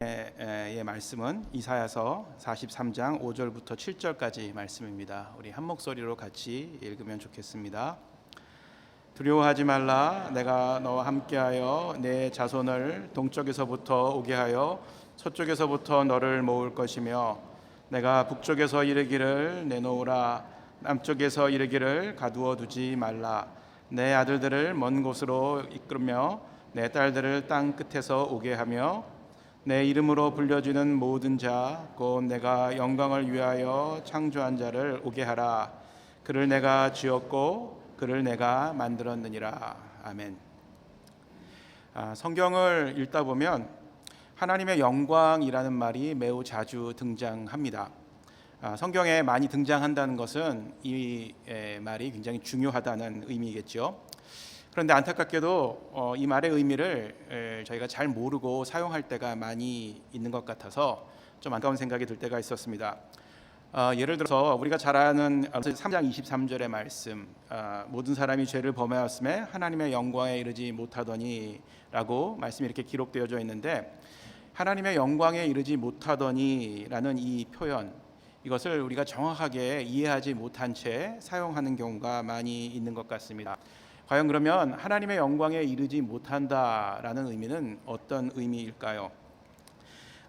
의 말씀은 이사야서 43장 5절부터 7절까지 말씀입니다. 우리 한 목소리로 같이 읽으면 좋겠습니다. 두려워하지 말라. 내가 너와 함께하여 내 자손을 동쪽에서부터 오게 하여 서쪽에서부터 너를 모을 것이며, 내가 북쪽에서 이르기를 내놓으라, 남쪽에서 이르기를 가두어 두지 말라. 내 아들들을 먼 곳으로 이끌며 내 딸들을 땅 끝에서 오게 하며, 내 이름으로 불려지는 모든 자 곧 내가 영광을 위하여 창조한 자를 오게 하라. 그를 내가 지었고 그를 내가 만들었느니라. 아멘. 성경을 읽다 보면 하나님의 영광이라는 말이 매우 자주 등장합니다. 성경에 많이 등장한다는 것은 이 말이 굉장히 중요하다는 의미겠죠. 그런데 안타깝게도 이 말의 의미를 저희가 잘 모르고 사용할 때가 많이 있는 것 같아서 좀 안타까운 생각이 들 때가 있었습니다. 예를 들어서 우리가 잘 아는 3장 23절의 말씀, 모든 사람이 죄를 범하였음에 하나님의 영광에 이르지 못하더니 라고 말씀이 이렇게 기록되어져 있는데, 하나님의 영광에 이르지 못하더니 라는 이 표현, 이것을 우리가 정확하게 이해하지 못한 채 사용하는 경우가 많이 있는 것 같습니다. 과연 그러면 하나님의 영광에 이르지 못한다라는 의미는 어떤 의미일까요?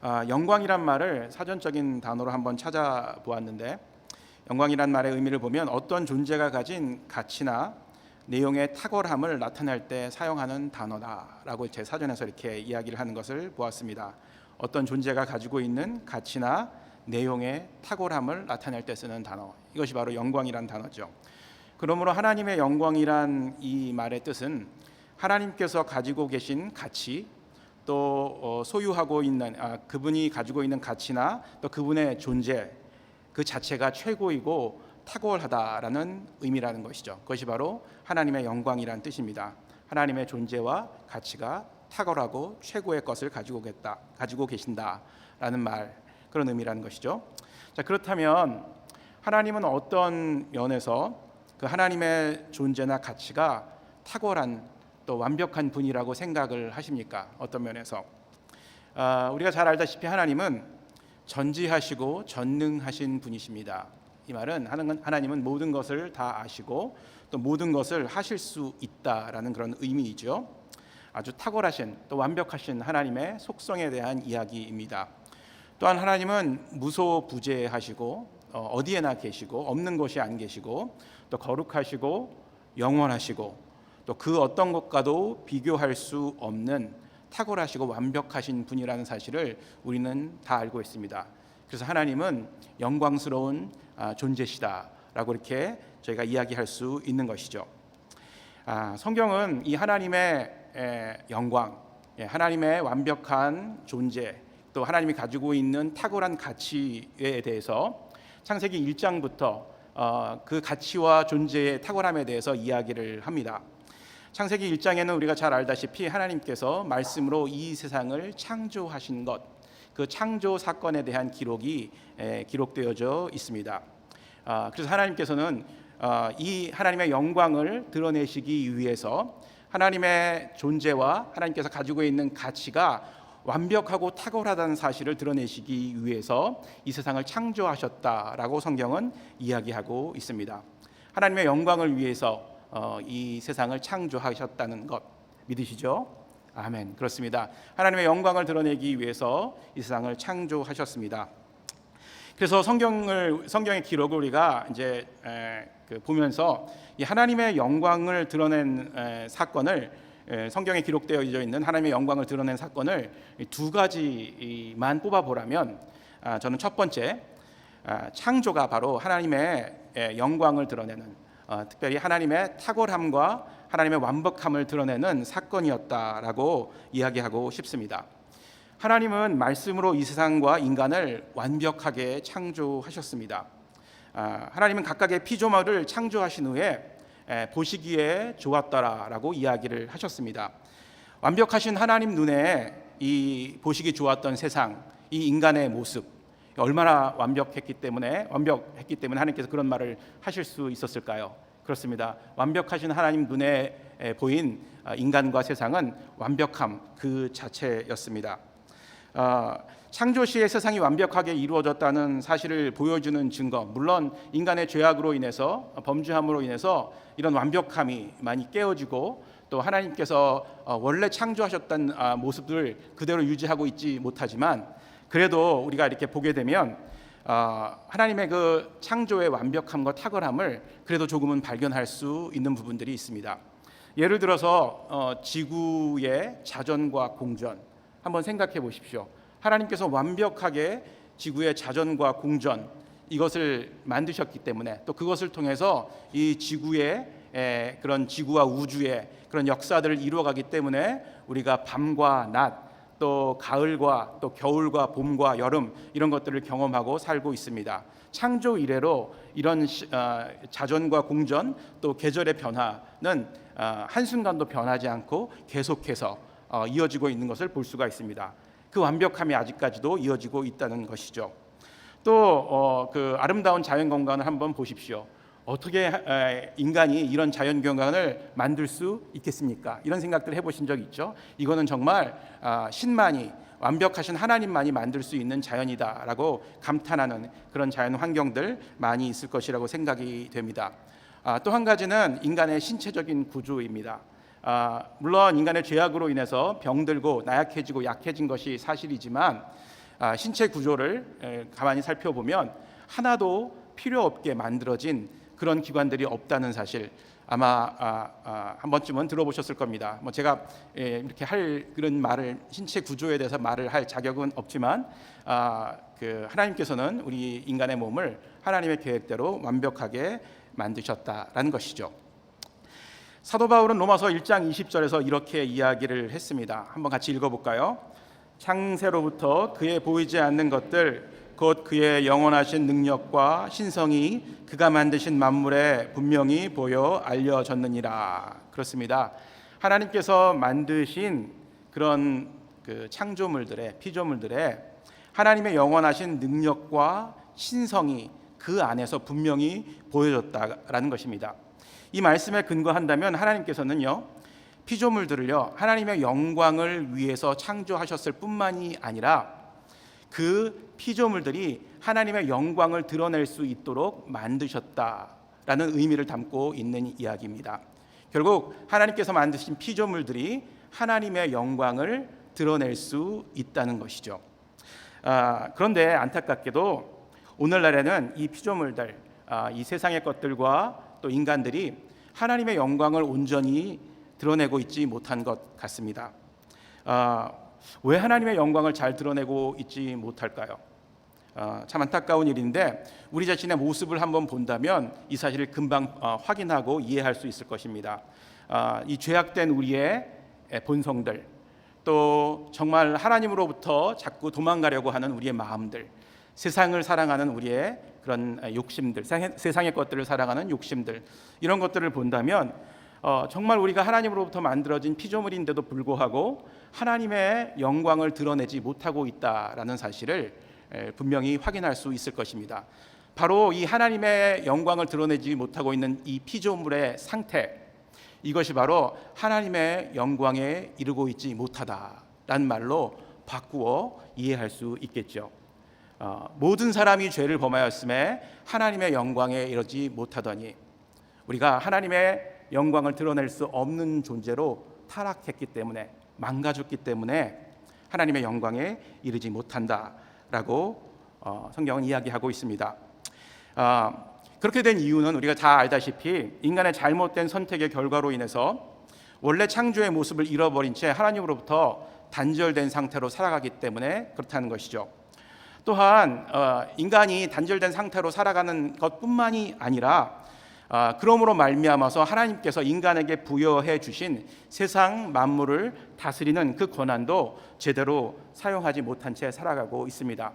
영광이란 말을 사전적인 단어로 한번 찾아보았는데, 영광이란 말의 의미를 보면 어떤 존재가 가진 가치나 내용의 탁월함을 나타낼 때 사용하는 단어다라고 제 사전에서 이렇게 이야기를 하는 것을 보았습니다. 어떤 존재가 가지고 있는 가치나 내용의 탁월함을 나타낼 때 쓰는 단어, 이것이 바로 영광이란 단어죠. 그러므로 하나님의 영광이란 이 말의 뜻은 하나님께서 가지고 계신 가치, 또 소유하고 있는 그분이 가지고 있는 가치나 또 그분의 존재 그 자체가 최고이고 탁월하다라는 의미라는 것이죠. 그것이 바로 하나님의 영광이란 뜻입니다. 하나님의 존재와 가치가 탁월하고 최고의 것을 가지고 계신다라는 말, 그런 의미라는 것이죠. 자, 그렇다면 하나님은 어떤 면에서 그 하나님의 존재나 가치가 탁월한 또 완벽한 분이라고 생각을 하십니까? 어떤 면에서? 우리가 잘 알다시피 하나님은 전지하시고 전능하신 분이십니다. 이 말은 하나님은 모든 것을 다 아시고 또 모든 것을 하실 수 있다라는 그런 의미이죠. 아주 탁월하신 또 완벽하신 하나님의 속성에 대한 이야기입니다. 또한 하나님은 무소부재하시고 어디에나 계시고 없는 곳이 안 계시고 또 거룩하시고 영원하시고 또 그 어떤 것과도 비교할 수 없는 탁월하시고 완벽하신 분이라는 사실을 우리는 다 알고 있습니다. 그래서 하나님은 영광스러운 존재시다라고 이렇게 저희가 이야기할 수 있는 것이죠. 성경은 이 하나님의 영광, 하나님의 완벽한 존재, 또 하나님이 가지고 있는 탁월한 가치에 대해서 창세기 1장부터 그 가치와 존재의 탁월함에 대해서 이야기를 합니다. 창세기 1장에는 우리가 잘 알다시피 하나님께서 말씀으로 이 세상을 창조하신 것, 그 창조 사건에 대한 기록이 기록되어져 있습니다. 그래서 하나님께서는 이 하나님의 영광을 드러내시기 위해서 하나님의 존재와 하나님께서 가지고 있는 가치가 완벽하고 탁월하다는 사실을 드러내시기 위해서 이 세상을 창조하셨다라고 성경은 이야기하고 있습니다. 하나님의 영광을 위해서 이 세상을 창조하셨다는 것 믿으시죠? 아멘. 그렇습니다. 하나님의 영광을 드러내기 위해서 이 세상을 창조하셨습니다. 그래서 성경의 기록을 우리가 이제 보면서 이 하나님의 영광을 드러낸 사건을, 성경에 기록되어 있는 하나님의 영광을 드러낸 사건을 두 가지만 뽑아보라면, 저는 첫 번째, 창조가 바로 하나님의 영광을 드러내는, 특별히 하나님의 탁월함과 하나님의 완벽함을 드러내는 사건이었다라고 이야기하고 싶습니다. 하나님은 말씀으로 이 세상과 인간을 완벽하게 창조하셨습니다. 하나님은 각각의 피조물을 창조하신 후에 보시기에 좋았더라라고 이야기를 하셨습니다. 완벽하신 하나님 눈에 이 보시기 좋았던 세상, 이 인간의 모습, 얼마나 완벽했기 때문에 하나님께서 그런 말을 하실 수 있었을까요? 그렇습니다. 완벽하신 하나님 눈에 보인 인간과 세상은 완벽함 그 자체였습니다. 창조 시에 세상이 완벽하게 이루어졌다는 사실을 보여주는 증거, 물론 인간의 죄악으로 인해서, 범죄함으로 인해서 이런 완벽함이 많이 깨어지고 또 하나님께서 원래 창조하셨던 모습을 그대로 유지하고 있지 못하지만, 그래도 우리가 이렇게 보게 되면 하나님의 그 창조의 완벽함과 탁월함을 그래도 조금은 발견할 수 있는 부분들이 있습니다. 예를 들어서 지구의 자전과 공전 한번 생각해 보십시오. 하나님께서 완벽하게 지구의 자전과 공전 이것을 만드셨기 때문에, 또 그것을 통해서 이 지구의 그런 지구와 우주의 그런 역사들을 이루어가기 때문에 우리가 밤과 낮, 또 가을과 또 겨울과 봄과 여름 이런 것들을 경험하고 살고 있습니다. 창조 이래로 이런 자전과 공전 또 계절의 변화는 한순간도 변하지 않고 계속해서 이어지고 있는 것을 볼 수가 있습니다. 그 완벽함이 아직까지도 이어지고 있다는 것이죠. 또 그 아름다운 자연경관을 한번 보십시오. 어떻게 인간이 이런 자연경관을 만들 수 있겠습니까? 이런 생각들을 해보신 적 있죠? 이거는 정말 신만이, 완벽하신 하나님만이 만들 수 있는 자연이다라고 감탄하는 그런 자연 환경들 많이 있을 것이라고 생각이 됩니다. 또 한 가지는 인간의 신체적인 구조입니다. 물론 인간의 죄악으로 인해서 병들고 나약해지고 약해진 것이 사실이지만, 신체 구조를 가만히 살펴보면 하나도 필요 없게 만들어진 그런 기관들이 없다는 사실 아마 한 번쯤은 들어보셨을 겁니다. 제가 이렇게 할 그런 말을, 신체 구조에 대해서 말을 할 자격은 없지만 그 하나님께서는 우리 인간의 몸을 하나님의 계획대로 완벽하게 만드셨다라는 것이죠. 사도 바울은 로마서 1장 20절에서 이렇게 이야기를 했습니다. 한번 같이 읽어볼까요? 창세로부터 그의 보이지 않는 것들, 곧 그의 영원하신 능력과 신성이 그가 만드신 만물에 분명히 보여 알려졌느니라. 그렇습니다. 하나님께서 만드신 그런 그 창조물들의, 피조물들의 하나님의 영원하신 능력과 신성이 그 안에서 분명히 보여졌다라는 것입니다. 이 말씀에 근거한다면 하나님께서는요, 피조물들을요, 하나님의 영광을 위해서 창조하셨을 뿐만이 아니라 그 피조물들이 하나님의 영광을 드러낼 수 있도록 만드셨다라는 의미를 담고 있는 이야기입니다. 결국 하나님께서 만드신 피조물들이 하나님의 영광을 드러낼 수 있다는 것이죠. 그런데 안타깝게도 오늘날에는 이 피조물들, 이 세상의 것들과 또 인간들이 하나님의 영광을 온전히 드러내고 있지 못한 것 같습니다. 왜 하나님의 영광을 잘 드러내고 있지 못할까요? 참 안타까운 일인데, 우리 자신의 모습을 한번 본다면 이 사실을 금방 확인하고 이해할 수 있을 것입니다. 이 죄악된 우리의 본성들, 또 정말 하나님으로부터 자꾸 도망가려고 하는 우리의 마음들, 세상을 사랑하는 우리의 그런 욕심들, 세상의 것들을 사랑하는 욕심들, 이런 것들을 본다면 정말 우리가 하나님으로부터 만들어진 피조물인데도 불구하고 하나님의 영광을 드러내지 못하고 있다라는 사실을 분명히 확인할 수 있을 것입니다. 바로 이 하나님의 영광을 드러내지 못하고 있는 이 피조물의 상태, 이것이 바로 하나님의 영광에 이르고 있지 못하다라는 말로 바꾸어 이해할 수 있겠죠. 모든 사람이 죄를 범하였음에 하나님의 영광에 이르지 못하더니, 우리가 하나님의 영광을 드러낼 수 없는 존재로 타락했기 때문에, 망가졌기 때문에 하나님의 영광에 이르지 못한다라고 성경은 이야기하고 있습니다. 그렇게 된 이유는 우리가 다 알다시피 인간의 잘못된 선택의 결과로 인해서 원래 창조의 모습을 잃어버린 채 하나님으로부터 단절된 상태로 살아가기 때문에 그렇다는 것이죠. 또한 인간이 단절된 상태로 살아가는 것뿐만이 아니라 그러므로 말미암아서 하나님께서 인간에게 부여해 주신 세상 만물을 다스리는 그 권한도 제대로 사용하지 못한 채 살아가고 있습니다.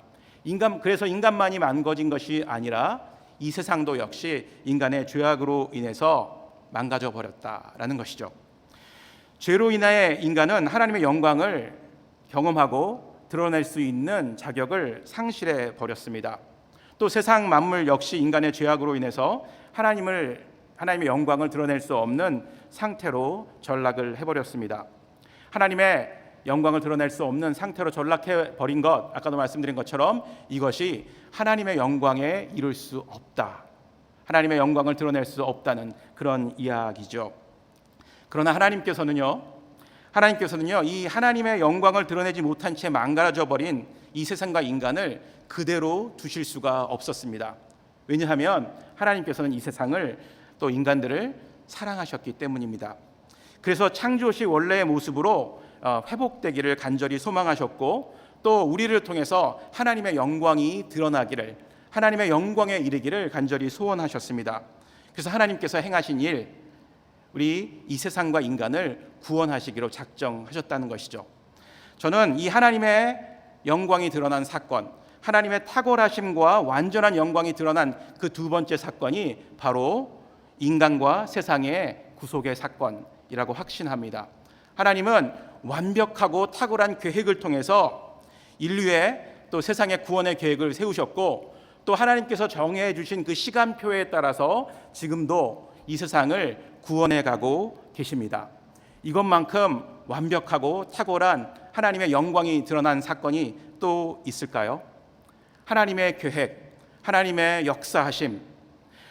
그래서 인간만이 망가진 것이 아니라 이 세상도 역시 인간의 죄악으로 인해서 망가져 버렸다라는 것이죠. 죄로 인해 인간은 하나님의 영광을 경험하고 드러낼 수 있는 자격을 상실해 버렸습니다. 또 세상 만물 역시 인간의 죄악으로 인해서 하나님의 영광을 드러낼 수 없는 상태로 전락을 해버렸습니다. 하나님의 영광을 드러낼 수 없는 상태로 전락해 버린 것, 아까도 말씀드린 것처럼 이것이 하나님의 영광에 이룰 수 없다, 하나님의 영광을 드러낼 수 없다는 그런 이야기죠. 그러나 하나님께서는요 이 하나님의 영광을 드러내지 못한 채 망가져 버린 이 세상과 인간을 그대로 두실 수가 없었습니다. 왜냐하면 하나님께서는 이 세상을 또 인간들을 사랑하셨기 때문입니다. 그래서 창조시 원래의 모습으로 회복되기를 간절히 소망하셨고, 또 우리를 통해서 하나님의 영광이 드러나기를, 하나님의 영광에 이르기를 간절히 소원하셨습니다. 그래서 하나님께서 행하신 일, 우리 이 세상과 인간을 구원하시기로 작정하셨다는 것이죠. 저는 이 하나님의 영광이 드러난 사건, 하나님의 탁월하심과 완전한 영광이 드러난 그 두 번째 사건이 바로 인간과 세상의 구속의 사건이라고 확신합니다. 하나님은 완벽하고 탁월한 계획을 통해서 인류의 또 세상의 구원의 계획을 세우셨고, 또 하나님께서 정해 주신 그 시간표에 따라서 지금도 이 세상을 구원해 가고 계십니다. 이것만큼 완벽하고 탁월한 하나님의 영광이 드러난 사건이 또 있을까요? 하나님의 계획, 하나님의 역사하심.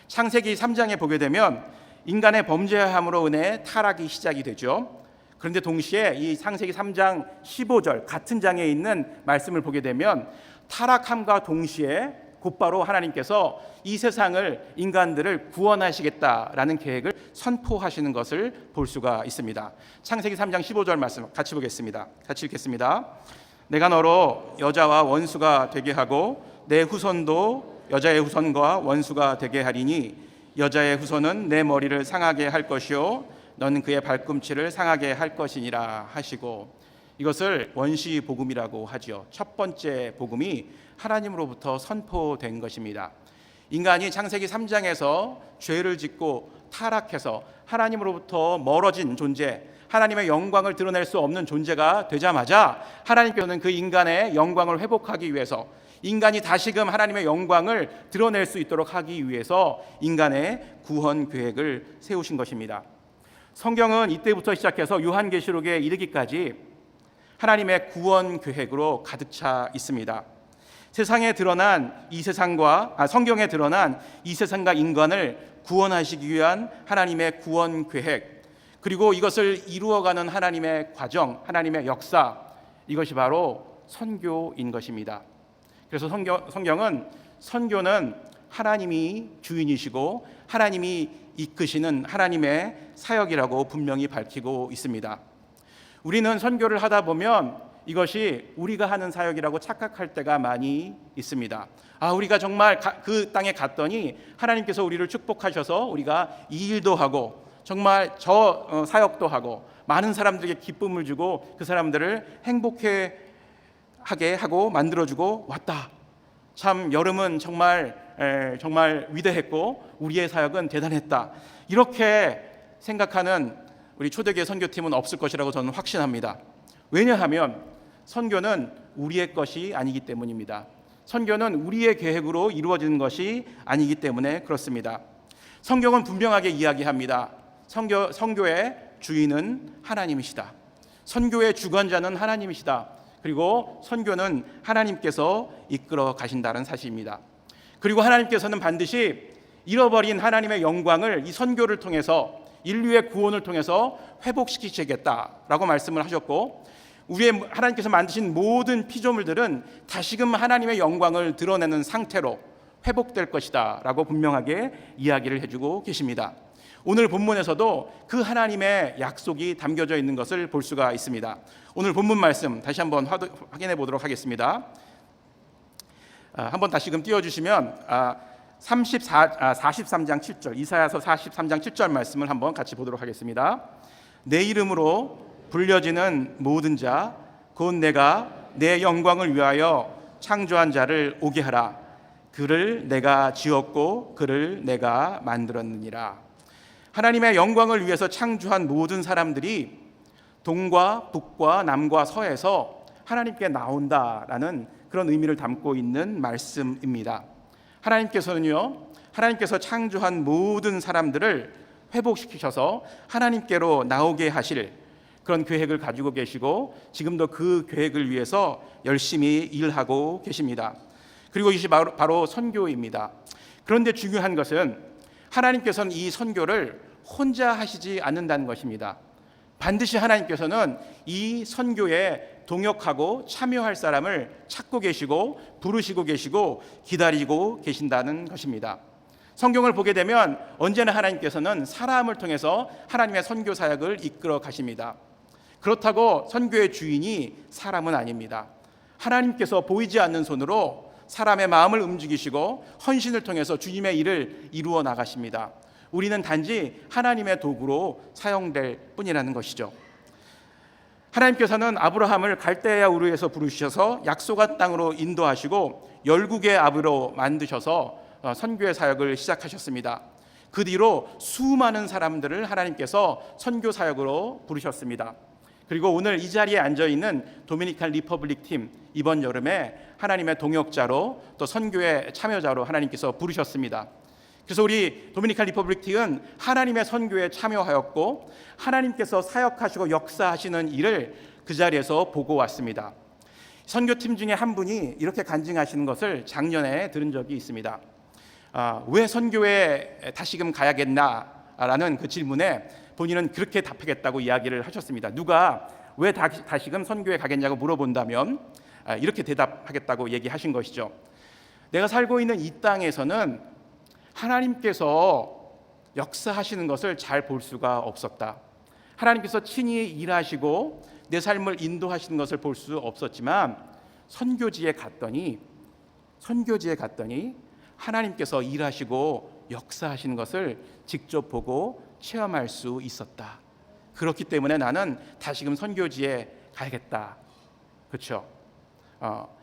창세기 3장에 보게 되면 인간의 범죄함으로 인해 타락이 시작이 되죠. 그런데 동시에 이 창세기 3장 15절 같은 장에 있는 말씀을 보게 되면 타락함과 동시에 곧바로 하나님께서 이 세상을, 인간들을 구원하시겠다라는 계획을 선포하시는 것을 볼 수가 있습니다. 창세기 3장 15절 말씀 같이 보겠습니다. 같이 읽겠습니다. 내가 너로 여자와 원수가 되게 하고 내 후손도 여자의 후손과 원수가 되게 하리니 여자의 후손은 내 머리를 상하게 할 것이요 너는 그의 발꿈치를 상하게 할 것이니라 하시고, 이것을 원시 복음이라고 하죠. 첫 번째 복음이 하나님으로부터 선포된 것입니다. 인간이 창세기 3장에서 죄를 짓고 타락해서 하나님으로부터 멀어진 존재, 하나님의 영광을 드러낼 수 없는 존재가 되자마자 하나님께서는 그 인간의 영광을 회복하기 위해서, 인간이 다시금 하나님의 영광을 드러낼 수 있도록 하기 위해서 인간의 구원 계획을 세우신 것입니다. 성경은 이때부터 시작해서 요한계시록에 이르기까지 하나님의 구원 계획으로 가득 차 있습니다. 성경에 드러난 이 세상과 인간을 구원하시기 위한 하나님의 구원 계획, 그리고 이것을 이루어가는 하나님의 과정, 하나님의 역사, 이것이 바로 선교인 것입니다. 그래서 선교는 하나님이 주인이시고 하나님이 이끄시는 하나님의 사역이라고 분명히 밝히고 있습니다. 우리는 선교를 하다 보면 이것이 우리가 하는 사역이라고 착각할 때가 많이 있습니다. 우리가 정말 그 땅에 갔더니 하나님께서 우리를 축복하셔서 우리가 이 일도 하고 정말 저 사역도 하고 많은 사람들에게 기쁨을 주고 그 사람들을 행복해 하게 하고 만들어주고 왔다. 참 여름은 정말 위대했고 우리의 사역은 대단했다. 이렇게 생각하는 우리 초대교회 선교팀은 없을 것이라고 저는 확신합니다. 왜냐하면 선교는 우리의 것이 아니기 때문입니다. 선교는 우리의 계획으로 이루어지는 것이 아니기 때문에 그렇습니다. 성경은 분명하게 이야기합니다. 선교의 주인은 하나님이시다. 선교의 주관자는 하나님이시다. 그리고 선교는 하나님께서 이끌어 가신다는 사실입니다. 그리고 하나님께서는 반드시 잃어버린 하나님의 영광을 이 선교를 통해서, 인류의 구원을 통해서 회복시키시겠다라고 말씀을 하셨고, 하나님께서 만드신 모든 피조물들은 다시금 하나님의 영광을 드러내는 상태로 회복될 것이다 라고 분명하게 이야기를 해주고 계십니다. 오늘 본문에서도 그 하나님의 약속이 담겨져 있는 것을 볼 수가 있습니다. 오늘 본문 말씀 다시 한번 확인해 보도록 하겠습니다. 한번 다시금 띄워주시면 43장 7절, 이사야서 43장 7절 말씀을 한번 같이 보도록 하겠습니다. 내 이름으로 불려지는 모든 자, 곧 내가 내 영광을 위하여 창조한 자를 오게 하라. 그를 내가 지었고 그를 내가 만들었느니라. 하나님의 영광을 위해서 창조한 모든 사람들이 동과 북과 남과 서에서 하나님께 나온다라는 그런 의미를 담고 있는 말씀입니다. 하나님께서 창조한 모든 사람들을 회복시키셔서 하나님께로 나오게 하실, 그런 계획을 가지고 계시고 지금도 그 계획을 위해서 열심히 일하고 계십니다. 그리고 이것이 바로 선교입니다. 그런데 중요한 것은 하나님께서는 이 선교를 혼자 하시지 않는다는 것입니다. 반드시 하나님께서는 이 선교에 동역하고 참여할 사람을 찾고 계시고 부르시고 계시고 기다리고 계신다는 것입니다. 성경을 보게 되면 언제나 하나님께서는 사람을 통해서 하나님의 선교 사역을 이끌어 가십니다. 그렇다고 선교의 주인이 사람은 아닙니다. 하나님께서 보이지 않는 손으로 사람의 마음을 움직이시고 헌신을 통해서 주님의 일을 이루어 나가십니다. 우리는 단지 하나님의 도구로 사용될 뿐이라는 것이죠. 하나님께서는 아브라함을 갈대아 우르에서 부르셔서 약속한 땅으로 인도하시고 열국의 아비로 만드셔서 선교의 사역을 시작하셨습니다. 그 뒤로 수많은 사람들을 하나님께서 선교 사역으로 부르셨습니다. 그리고 오늘 이 자리에 앉아 있는 도미니칸 리퍼블릭 팀, 이번 여름에 하나님의 동역자로 또 선교의 참여자로 하나님께서 부르셨습니다. 그래서 우리 도미니칸 리퍼블릭 팀은 하나님의 선교에 참여하였고 하나님께서 사역하시고 역사하시는 일을 그 자리에서 보고 왔습니다. 선교팀 중에 한 분이 이렇게 간증하시는 것을 작년에 들은 적이 있습니다. 왜 선교에 다시금 가야겠나라는 그 질문에 본인은 그렇게 답하겠다고 이야기를 하셨습니다. 누가 왜 다시금 선교에 가겠냐고 물어본다면 이렇게 대답하겠다고 얘기하신 것이죠. 내가 살고 있는 이 땅에서는 하나님께서 역사하시는 것을 잘 볼 수가 없었다. 하나님께서 친히 일하시고 내 삶을 인도하시는 것을 볼 수 없었지만 선교지에 갔더니 하나님께서 일하시고 역사하시는 것을 직접 보고 체험할 수 있었다. 그렇기 때문에 나는 다시금 선교지에 가야겠다. 그렇죠?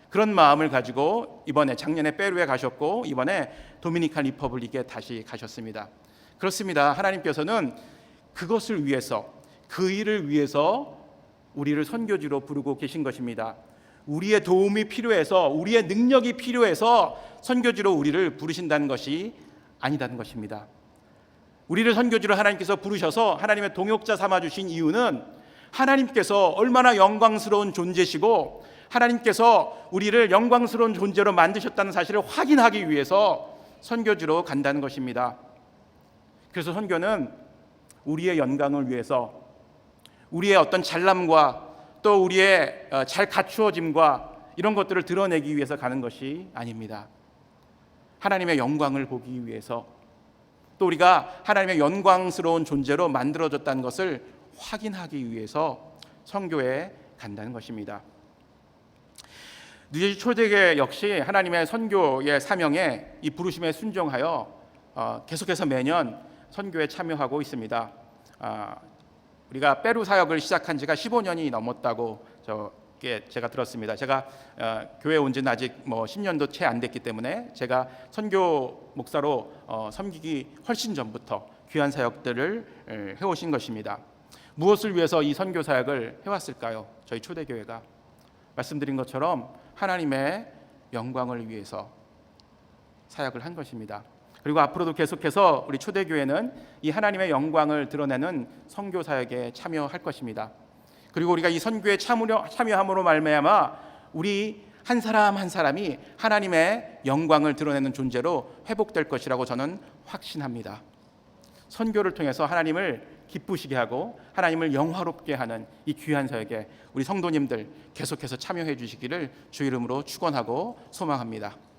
그런 마음을 가지고 작년에 페루에 가셨고 이번에 도미니칸 리퍼블릭에 다시 가셨습니다. 그렇습니다. 하나님께서는 그것을 위해서, 그 일을 위해서 우리를 선교지로 부르고 계신 것입니다. 우리의 도움이 필요해서, 우리의 능력이 필요해서 선교지로 우리를 부르신다는 것이 아니다는 것입니다. 우리를 선교지로 하나님께서 부르셔서 하나님의 동역자 삼아주신 이유는 하나님께서 얼마나 영광스러운 존재시고 하나님께서 우리를 영광스러운 존재로 만드셨다는 사실을 확인하기 위해서 선교지로 간다는 것입니다. 그래서 선교는 우리의 영광을 위해서, 우리의 어떤 잘남과 또 우리의 잘 갖추어짐과 이런 것들을 드러내기 위해서 가는 것이 아닙니다. 하나님의 영광을 보기 위해서, 또 우리가 하나님의 영광스러운 존재로 만들어졌다는 것을 확인하기 위해서 선교에 간다는 것입니다. 뉴저지 초대교회 역시 하나님의 선교의 사명에 이 부르심에 순종하여 계속해서 매년 선교에 참여하고 있습니다. 우리가 페루 사역을 시작한 지가 15년이 넘었다고 제가 들었습니다. 제가 교회에 온 지는 아직 10년도 채 안 됐기 때문에 제가 선교 목사로 섬기기 훨씬 전부터 귀한 사역들을 해오신 것입니다. 무엇을 위해서 이 선교 사역을 해왔을까요? 저희 초대교회가 말씀드린 것처럼 하나님의 영광을 위해서 사역을 한 것입니다. 그리고 앞으로도 계속해서 우리 초대교회는 이 하나님의 영광을 드러내는 선교 사역에 참여할 것입니다. 그리고 우리가 이 선교에 참여함으로 말미암아 우리 한 사람 한 사람이 하나님의 영광을 드러내는 존재로 회복될 것이라고 저는 확신합니다. 선교를 통해서 하나님을 기쁘시게 하고 하나님을 영화롭게 하는 이 귀한 사역에 우리 성도님들 계속해서 참여해 주시기를 주 이름으로 축원하고 소망합니다.